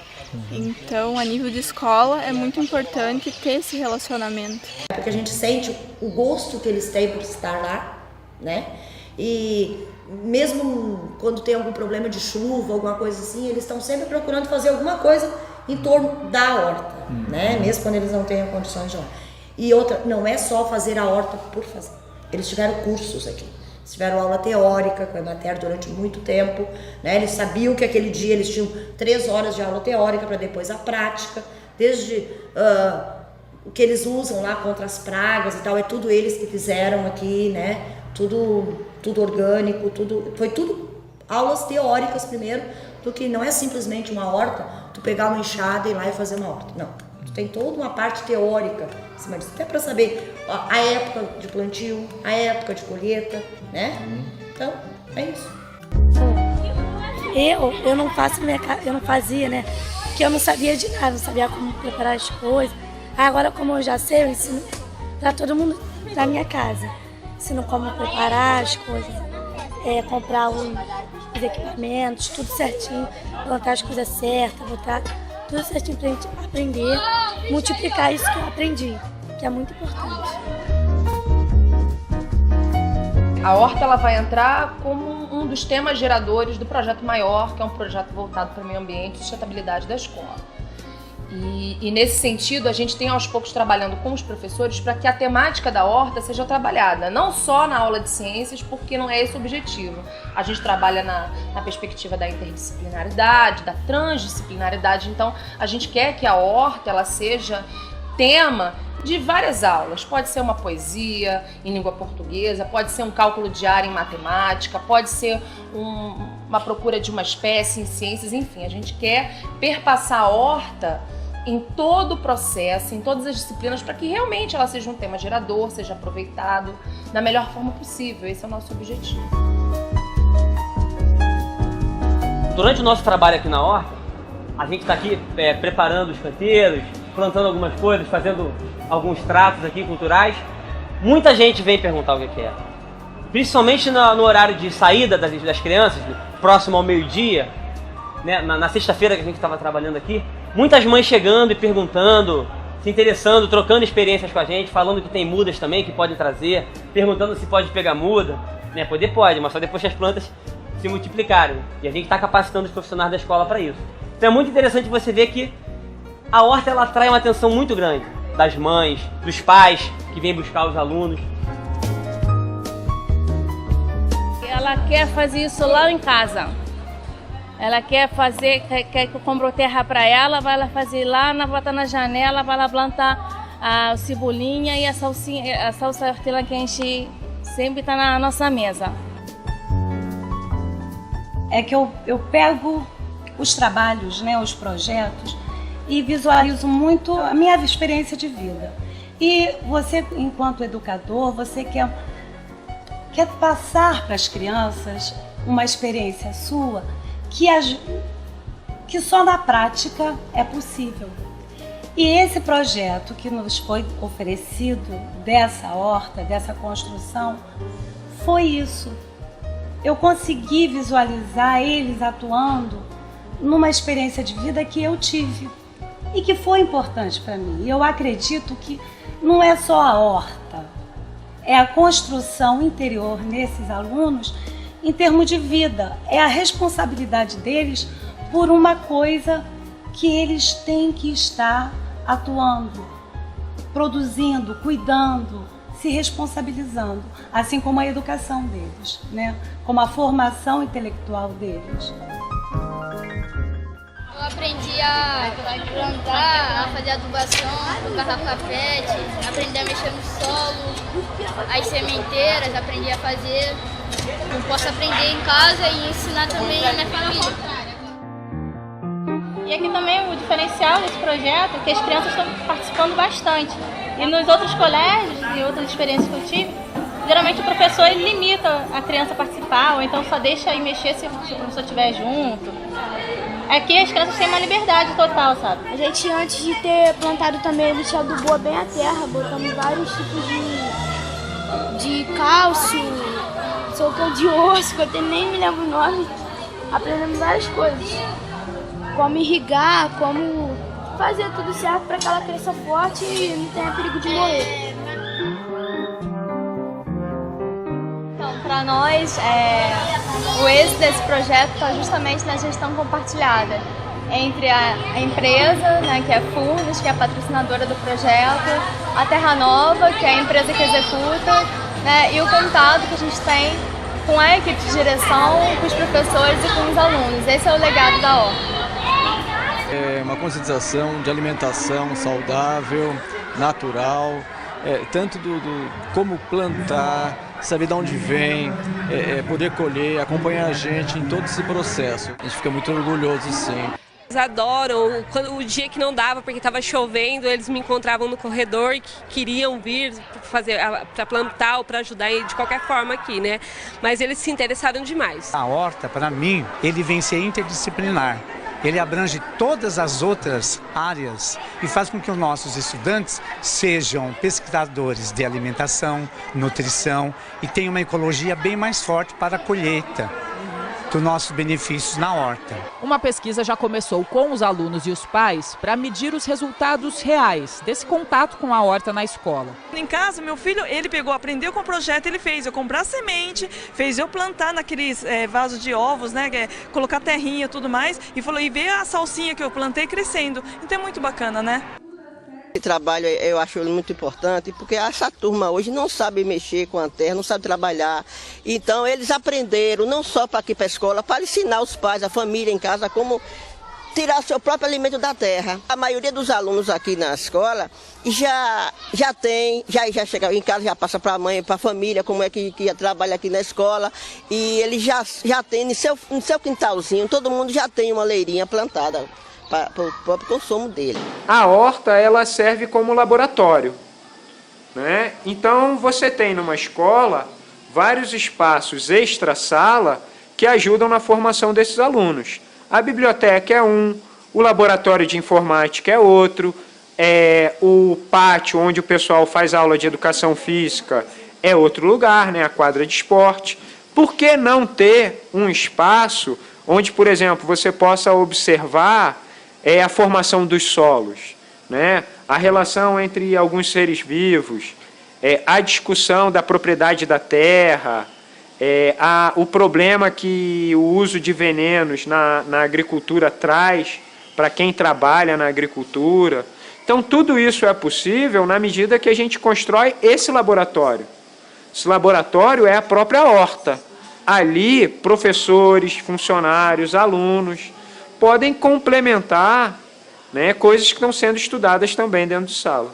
Então, a nível de escola, é muito importante ter esse relacionamento. Porque a gente sente o gosto que eles têm por estar lá, né? E mesmo quando tem algum problema de chuva, alguma coisa assim, eles estão sempre procurando fazer alguma coisa em torno da horta, né? Mesmo quando eles não tenham condições de horta. E outra, não é só fazer a horta por fazer. Eles tiveram cursos aqui. Eles tiveram aula teórica com a Emater durante muito tempo, né? Eles sabiam que aquele dia eles tinham 3 horas de aula teórica para depois a prática, desde o que eles usam lá contra as pragas e tal, é tudo eles que fizeram aqui, né? Tudo orgânico, foi tudo aulas teóricas primeiro, porque não é simplesmente uma horta, tu pegar uma enxada e ir lá e fazer uma horta. Não, tu tem toda uma parte teórica em cima disso, até para saber a época de plantio, a época de colheita, né? Então, é isso. Eu não fazia, né? Porque eu não sabia de nada, não sabia como preparar as coisas. Agora, como eu já sei, eu ensino para todo mundo da minha casa. Ensino como preparar as coisas, comprar os equipamentos, tudo certinho, plantar as coisas certas, botar tudo certinho pra gente aprender, multiplicar isso que eu aprendi, que é muito importante. A horta ela vai entrar como um dos temas geradores do projeto maior, que é um projeto voltado para o meio ambiente e sustentabilidade da escola. E nesse sentido, a gente tem aos poucos trabalhando com os professores para que a temática da horta seja trabalhada, não só na aula de ciências, porque não é esse o objetivo. A gente trabalha na perspectiva da interdisciplinaridade, da transdisciplinaridade, então a gente quer que a horta ela seja tema de várias aulas. Pode ser uma poesia em língua portuguesa, pode ser um cálculo de área em matemática, pode ser uma procura de uma espécie em ciências, enfim, a gente quer perpassar a horta em todo o processo, em todas as disciplinas, para que realmente ela seja um tema gerador, seja aproveitado da melhor forma possível. Esse é o nosso objetivo. Durante o nosso trabalho aqui na horta, a gente está aqui preparando os canteiros, plantando algumas coisas, fazendo alguns tratos aqui culturais. Muita gente vem perguntar o que é. Principalmente no horário de saída das crianças, próximo ao meio-dia, né, na sexta-feira que a gente estava trabalhando aqui, muitas mães chegando e perguntando, se interessando, trocando experiências com a gente, falando que tem mudas também que podem trazer, perguntando se pode pegar muda, né? Poder pode, mas só depois que as plantas se multiplicarem. E a gente está capacitando os profissionais da escola para isso. Então é muito interessante você ver que a horta ela atrai uma atenção muito grande. das mães, dos pais que vêm buscar os alunos. Ela quer fazer isso lá em casa. Ela quer que eu compro terra para ela, vai lá fazer lá, botar na janela, vai lá plantar a cebolinha e a salsa hortelã que a gente sempre está na nossa mesa. É que eu pego os trabalhos, né, os projetos, e visualizo muito a minha experiência de vida. E você, enquanto educador, você quer passar para as crianças uma experiência sua que só na prática é possível. E esse projeto que nos foi oferecido dessa horta, dessa construção, foi isso. Eu consegui visualizar eles atuando numa experiência de vida que eu tive e que foi importante para mim. E eu acredito que não é só a horta, é a construção interior nesses alunos em termos de vida, é a responsabilidade deles por uma coisa que eles têm que estar atuando, produzindo, cuidando, se responsabilizando, assim como a educação deles, né? Como a formação intelectual deles. Eu aprendi a plantar, a fazer adubação, o garrafa PET, aprendi a mexer no solo, as sementeiras, aprendi a fazer. Eu posso aprender em casa e ensinar também a minha família. E aqui também o diferencial desse projeto é que as crianças estão participando bastante. E nos outros colégios e outras experiências que eu tive, geralmente o professor ele limita a criança a participar, ou então só deixa ir mexer se o professor estiver junto. Aqui as crianças têm uma liberdade total, sabe? A gente, antes de ter plantado também, a gente adubou bem a terra, botamos vários tipos de cálcio, soltou de osso, que eu nem me lembro o nome. Aprendemos várias coisas. Como irrigar, como fazer tudo certo para que ela cresça forte e não tenha perigo de morrer. Então, para nós, o êxito desse projeto está justamente na gestão compartilhada entre a empresa, né, que é a Furnas, que é a patrocinadora do projeto, a Terra Nova, que é a empresa que executa, né, e o contato que a gente tem com a equipe de direção, com os professores e com os alunos. Esse é o legado da horta. É uma conscientização de alimentação saudável, natural, tanto do como plantar, saber de onde vem, poder colher, acompanhar a gente em todo esse processo. A gente fica muito orgulhoso, sim. Eles adoram, o dia que não dava porque estava chovendo, eles me encontravam no corredor e queriam vir para plantar ou para ajudar de qualquer forma aqui, né? Mas eles se interessaram demais. A horta, para mim, ele vem ser interdisciplinar. Ele abrange todas as outras áreas e faz com que os nossos estudantes sejam pesquisadores de alimentação, nutrição e tenham uma ecologia bem mais forte para a colheita dos nossos benefícios na horta. Uma pesquisa já começou com os alunos e os pais para medir os resultados reais desse contato com a horta na escola. Em casa, meu filho, ele aprendeu com o projeto, ele fez eu comprar semente, fez eu plantar naqueles vasos de ovos, né, colocar terrinha e tudo mais, e ver a salsinha que eu plantei crescendo. Então é muito bacana, né? Esse trabalho eu acho muito importante, porque essa turma hoje não sabe mexer com a terra, não sabe trabalhar. Então eles aprenderam, não só para aqui para a escola, para ensinar os pais, a família em casa, como tirar seu próprio alimento da terra. A maioria dos alunos aqui na escola já chega em casa, já passa para a mãe, para a família, como é que trabalha aqui na escola. E eles já tem no seu quintalzinho, todo mundo já tem uma leirinha plantada para o próprio consumo dele. A horta, ela serve como laboratório, né? Então você tem numa escola vários espaços extra-sala que ajudam na formação desses alunos. A biblioteca é um, o laboratório de informática é outro, o pátio onde o pessoal faz aula de educação física é outro lugar, né? A quadra de esporte. Por que não ter um espaço onde, por exemplo, você possa observar a formação dos solos, né? A relação entre alguns seres vivos, a discussão da propriedade da terra, o problema que o uso de venenos na agricultura traz para quem trabalha na agricultura. Então, tudo isso é possível na medida que a gente constrói esse laboratório. Esse laboratório é a própria horta. Ali, professores, funcionários, alunos podem complementar, né, coisas que estão sendo estudadas também dentro de sala.